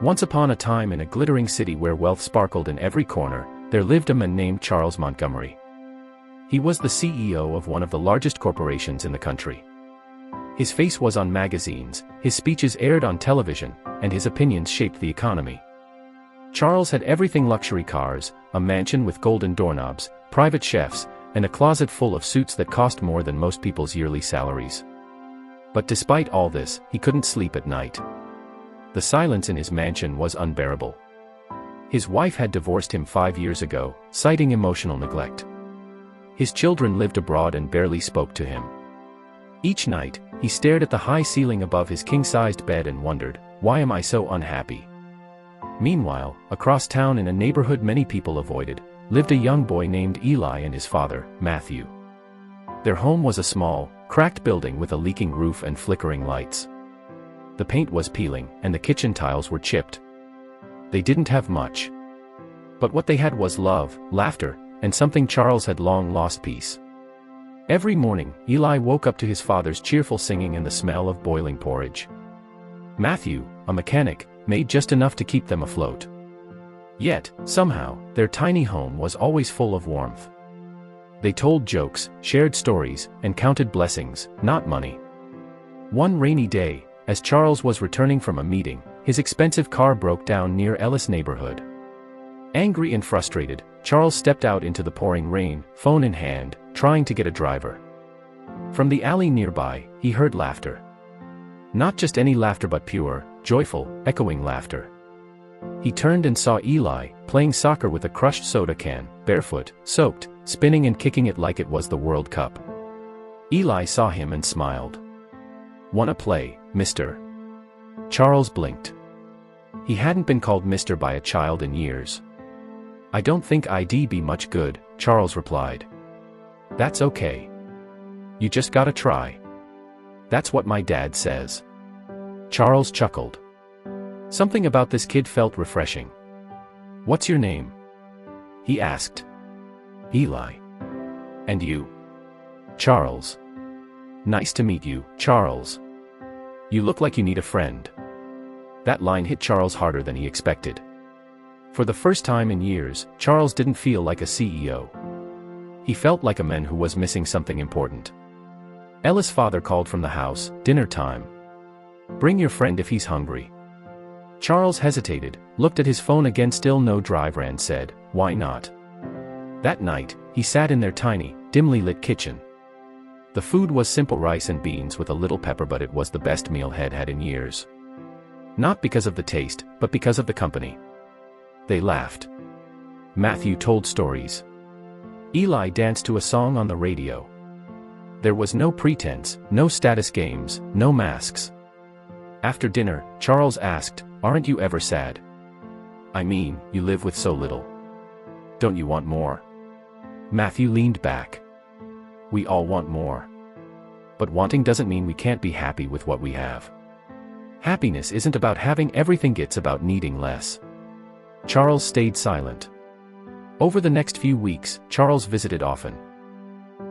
Once upon a time, in a glittering city where wealth sparkled in every corner, there lived a man named Charles Montgomery. He was the CEO of one of the largest corporations in the country. His face was on magazines, his speeches aired on television, and his opinions shaped the economy. Charles had everything: luxury cars, a mansion with golden doorknobs, private chefs, and a closet full of suits that cost more than most people's yearly salaries. But despite all this, he couldn't sleep at night. The silence in his mansion was unbearable. His wife had divorced him 5 years ago, citing emotional neglect. His children lived abroad and barely spoke to him. Each night, he stared at the high ceiling above his king-sized bed and wondered, "Why am I so unhappy?" Meanwhile, across town, in a neighborhood many people avoided, lived a young boy named Eli and his father, Matthew. Their home was a small, cracked building with a leaking roof and flickering lights. The paint was peeling, and the kitchen tiles were chipped. They didn't have much. But what they had was love, laughter, and something Charles had long lost: peace. Every morning, Eli woke up to his father's cheerful singing and the smell of boiling porridge. Matthew, a mechanic, made just enough to keep them afloat. Yet, somehow, their tiny home was always full of warmth. They told jokes, shared stories, and counted blessings, not money. One rainy day, as Charles was returning from a meeting, his expensive car broke down near Ellis neighborhood. Angry and frustrated, Charles stepped out into the pouring rain, phone in hand, trying to get a driver. From the alley nearby, he heard laughter. Not just any laughter, but pure, joyful, echoing laughter. He turned and saw Eli, playing soccer with a crushed soda can, barefoot, soaked, spinning and kicking it like it was the World Cup. Eli saw him and smiled. "Wanna play, mister?" Charles blinked. He hadn't been called mister by a child in years. "I don't think I'd be much good," Charles replied. "That's okay. You just gotta try. That's what my dad says." Charles chuckled. Something about this kid felt refreshing. "What's your name?" he asked. "Eli." "And you?" "Charles." "Nice to meet you, Charles. You look like you need a friend." That line hit Charles harder than he expected. For the first time in years, Charles didn't feel like a CEO. He felt like a man who was missing something important. Ella's father called from the house, "Dinner time. Bring your friend if he's hungry." Charles hesitated, looked at his phone again, still no driver, and said, "Why not?" That night, he sat in their tiny, dimly lit kitchen. The food was simple: rice and beans with a little pepper, but it was the best meal he'd had in years. Not because of the taste, but because of the company. They laughed. Matthew told stories. Eli danced to a song on the radio. There was no pretense, no status games, no masks. After dinner, Charles asked, "Aren't you ever sad? I mean, you live with so little. Don't you want more?" Matthew leaned back. "We all want more. But wanting doesn't mean we can't be happy with what we have. Happiness isn't about having everything, it's about needing less." Charles stayed silent. Over the next few weeks, Charles visited often.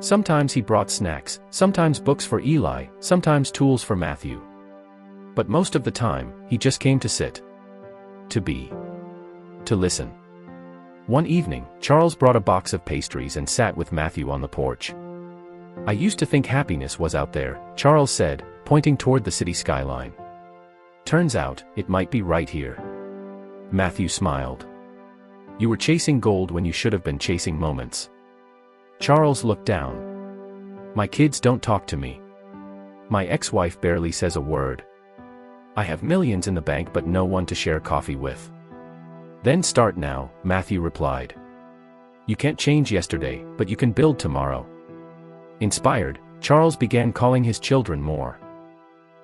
Sometimes he brought snacks, sometimes books for Eli, sometimes tools for Matthew. But most of the time, he just came to sit. To be. To listen. One evening, Charles brought a box of pastries and sat with Matthew on the porch. "I used to think happiness was out there," Charles said, pointing toward the city skyline. "Turns out, it might be right here." Matthew smiled. "You were chasing gold when you should have been chasing moments." Charles looked down. "My kids don't talk to me. My ex-wife barely says a word. I have millions in the bank but no one to share coffee with." "Then start now," Matthew replied. "You can't change yesterday, but you can build tomorrow." Inspired, Charles began calling his children more.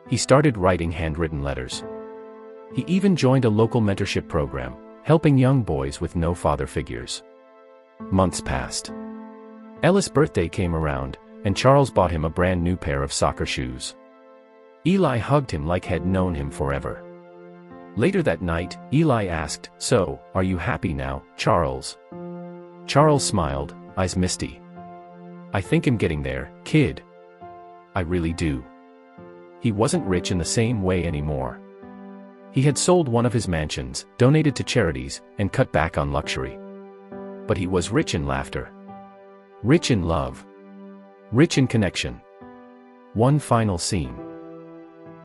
He started writing handwritten letters. He even joined a local mentorship program, helping young boys with no father figures. Months passed. Ella's birthday came around, and Charles bought him a brand new pair of soccer shoes. Eli hugged him like he'd known him forever. Later that night, Eli asked, "So, are you happy now, Charles?" Charles smiled, eyes misty. "I think I'm getting there, kid. I really do." He wasn't rich in the same way anymore. He had sold one of his mansions, donated to charities, and cut back on luxury. But he was rich in laughter. Rich in love. Rich in connection. One final scene.